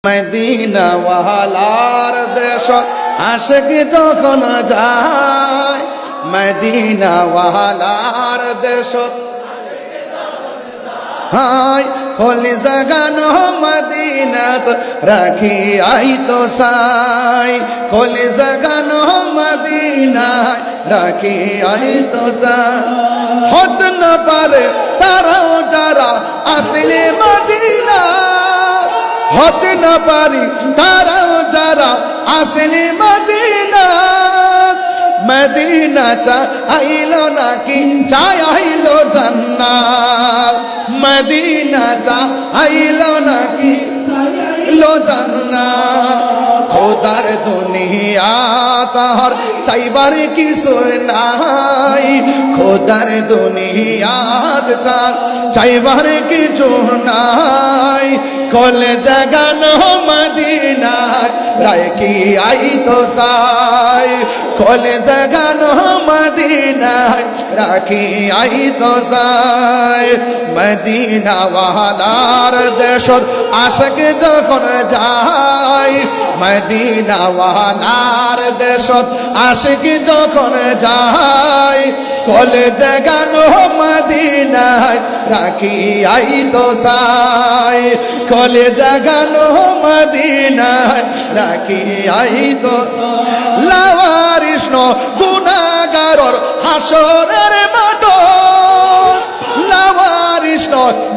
Medina ওয়ালার দেশ আশিক যখন যায়, মদিনা ওয়ালার দেশ হাই কলি জাগানো মদিনাত রাখি আই তো সাই, কলি জাগানো মদিনায় রাখি আই তো সাই। হত না পারে তারাও যারা আসলে মদিনা, হতে না পারি তারাও যারা আসলে মদিনা। মদিনা চাইলো নাকি চাইলো জান্নাত, মদিনা চাইলো নাকি চাইলো জান্নাত। খোদার দুনিয়া তাহার সাইবার কিছু নাই, খোদার দুনিয়াত চাইবার কিছু নাই। কলে জাগানো মদিনায় রাখি আই তো সাই, কলে জাগানো মদিনায় রাখি আই তো সাই। মদিনা ওয়ালার দেশত আশিক যখন যায়, মদিনা ওয়ালার দেশত আশিক যখন যায়। কলে জাগানো মদিনায় রাখি আই তো সাই, কলে জাগানো মদিনায় রাখি আই তো সাই। লাওয়ারিস গুনাহগারর হাসরের মাঠ, লাওয়ারিস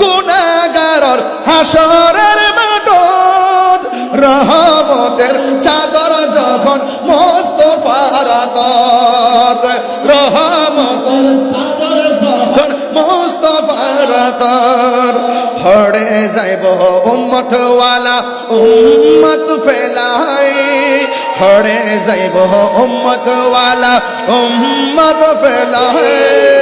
গুনাহগারর হাসরের মাঠ। রহমতের চাদর যখন মুস্তাফার আতত, রহমতের চাদর যখন মুস্তাফার আতত। হড়ে যাইব উম্মত ওয়ালা উম্মত ফেলাই, হড়ে যাইব উম্মত ওয়ালা উম্মত ফেলাই।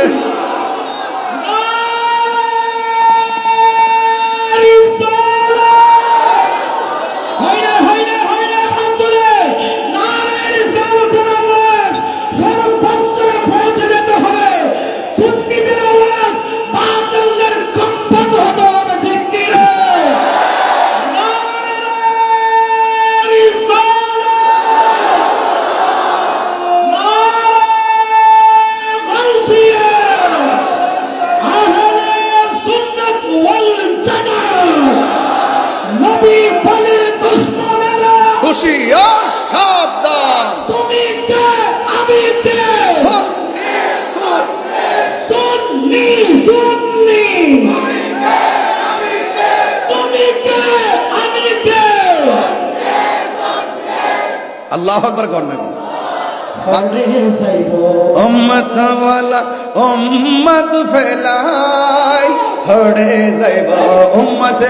হুশিয়ার সাবধান, তুমি কে আমি কে, সুন্নি সুন্নি সুন্নি, তুমি কে আমি কে। আল্লাহু আকবার করবেন। উম্মত ওয়ালা উম্মত ফেলাই, হড়ে যাইব উম্মত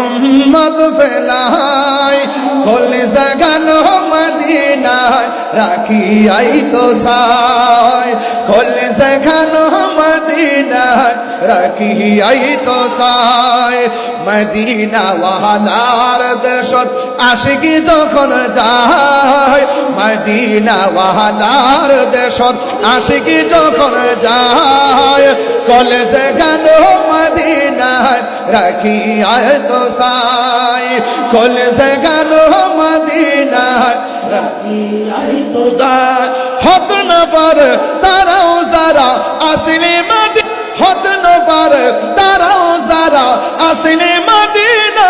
উম্মত ফেলাই। কলে জাগানো মদিনায় রাখি আই তো সাই, কলে জাগানো মদিনায় রাখি আই তো সাই। মদিনা ওয়ালার দেশত আশিক যখন যায়, মদিনা ওয়ালার দেশত আশিক যখন যায়। কলে জাগানো মদিনায় রাখি আই তো সাই, কলে জাগানো মদিনায় রাখি আই তো সাই। হত না পারে তারাও যারা আসলে মদিনা, হত না পারে তারাও যারা আসলে মদিনা।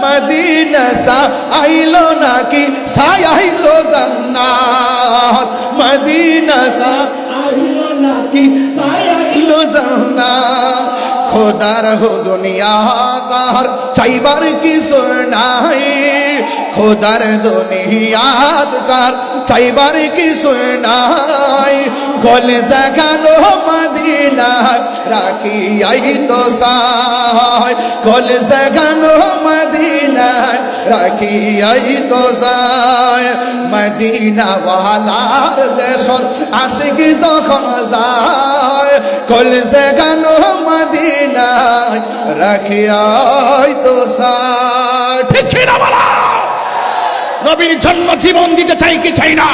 মদিনা আইলো নাকি আইলো জান্নাত, মদিনা আইলো নাকি আইলো জান্নাত। খোদার দুনিয়া তার চাইবার কিছু নাই, খোদার দুনিয়াত চাইবার কিছু নাই। কলে জাগানো মদিনায় রাখি আই তো সাই, কলে জাগানো মদিনায় রাখি আই তো সাই। মদিনা ওয়ালার দেশত আশিক যখন যায়, কলে জাগানো মদিনায় রাখি আই তো সাই। ঠিক না বলা? নবীর জন্য জীবন দিতে চাই কি চাই না?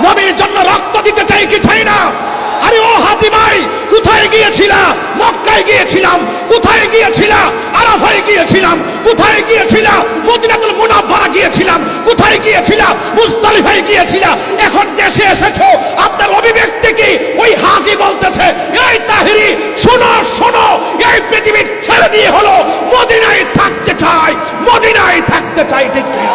নবীর জন্য রক্ত দিতে চাই কি চাই না? আরে ও হাজী ভাই, কোথায় গিয়েছিলা? মক্কায় গিয়েছিলাম। কোথায় গিয়েছিলা? আরাফায় গিয়েছিলাম। কোথায় গিয়েছিলা? মদিনাতুল মুনাওয়ারা গিয়েছিলাম। কোথায় গিয়েছিলা? মুজদালিফায় গিয়েছিলা। এখন দেশে এসেছো, আপনার অভিব্যক্তি কি? ওই হাজী বলতেছে, এই তাহিরি শোনো শোনো, এই পৃথিবীর ছেড়ে দিয়ে হলো মদিনায় থাকতে চাই, মদিনায় থাকতে চাই। ঠিক কি?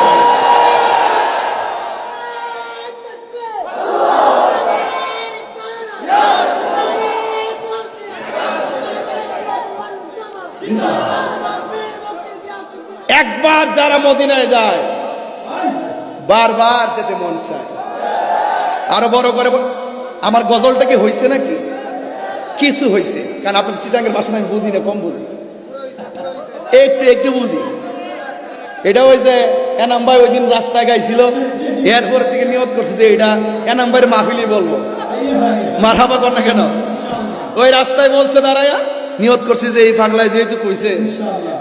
একবার যারা মদিনায় যায় বারবার যেতে মন চায়। আরো বড় করে আমার গজলটা কি হয়েছে নাকি? কিছু হয়েছে, কারণ আপনার চিটাঙ্গের ভাষা আমি বুঝি না, কম বুঝি, একটু একটু বুঝি। এটা ওই যে এনাম ভাই ওই দিন রাস্তায় গাইছিল, এরপর থেকে নিয়ত করছে যে এটা এনাম ভাইয়ের মাহফিলি বলবো। মারহাবা কর না কেন? ওই রাস্তায় বলছে দাঁড়ায়া, নিয়ত করছি যে এই পাগলায় যেহেতু কইছে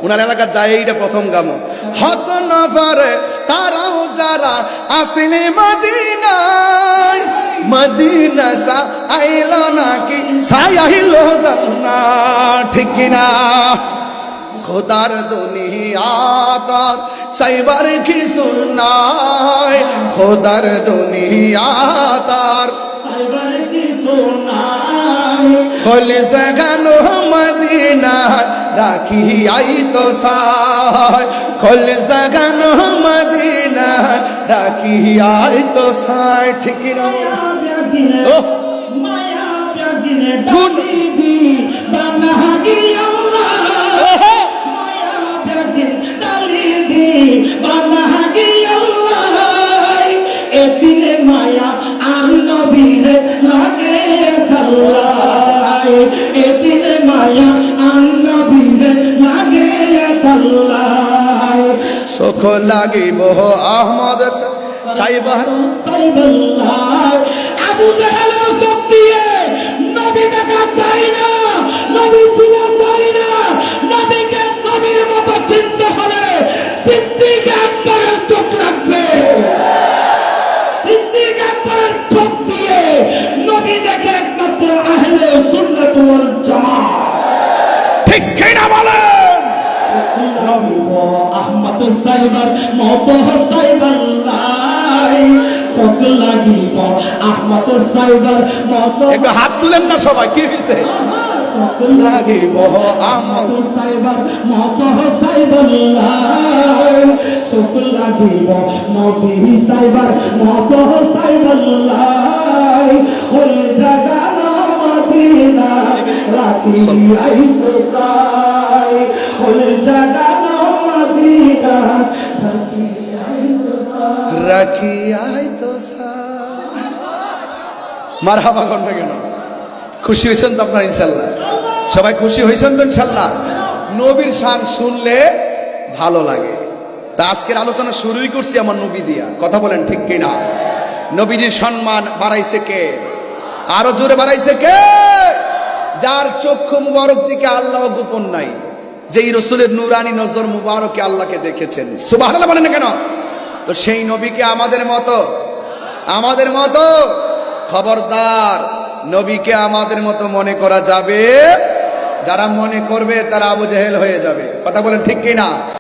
উনার এলাকা যায়, এইটা প্রথম গামো। হত না পারে তারাও যারা আসলে মদিনায়, মদিনা সা আইলো নাকি সায়াইলো জান্না, ঠিক কিনা? খোদার দুনিয়া তার সাইবার কি সুন্নায়, খোদার দুনিয়া তার খোল জাগানো মদিনা রাখি আই তো সায়, খোল জাগানো মদিনা রাখি আই তো সায়, ঠিক না? মায়া আর নবীরে লাগে আল্লাহ, এদিনে মায়া আর নবীরে লাগে আল্লাহ। সুখ লাগিব আহমদ চাইবার সাইবাল্লাহ। আবু জাহেলের সব দিয়ে নবী দেখা চাই না, নবী চিনা চাই না, নবীকে নবীর মতো চিনতে হলে সিদ্দিক আকবরের চোখ রাখবে। সিদ্দিক আকবরের চোখ দিয়ে নবী দেখে একমাত্র আহলে সুন্নাত ওয়াল জামাত। ঠিক কিনা বলেন? নবী আহমদ সাইবার মত সাইবাল্লাহ, চোখ লাগিব আহমদ সাইবার মত। একটু হাত তুলেন না সবাই, কি হয়েছে? লাগিব আহমদ সাইবার মত সাইবাল্লাহ, চোখ লাগিব নবী সাইবার মত সাইবাল্লাহ। ওই জায়গা মদিনা রাখি আই তো সাই, ওই জায়গা মদিনা রাখি আই তো সাই। রাখি আই তো মারহাবা কর না কেন? খুশি হয়েছেন তো আপনারা ইনশাল্লাহ? সবাই খুশি হয়েছেন তো ইনশাল্লাহ? নবীর শান শুনলে ভালো লাগে। তা আজকের আলোচনা শুরুই করছি আমার নবী দিয়া, কথা বলেন ঠিক কিনা? নবীর সম্মান বাড়াইছে কে? আরো জোরে বাড়াইছে কে? যার চক্ষু মুবারক দিকে আল্লাহ গোপন নাই, যেই রসুলের নুরানি নজর মুবারকে আল্লাহকে দেখেছেন। সুবহানাল্লাহ বলেন না কেন? তো সেই নবীকে আমাদের মতো খবরদার, নবীকে আমাদের মতো মনে করা যাবে? যারা মনে করবে তারা আবু জেহেল হয়ে যাবে। কথা বলেন ঠিক কিনা?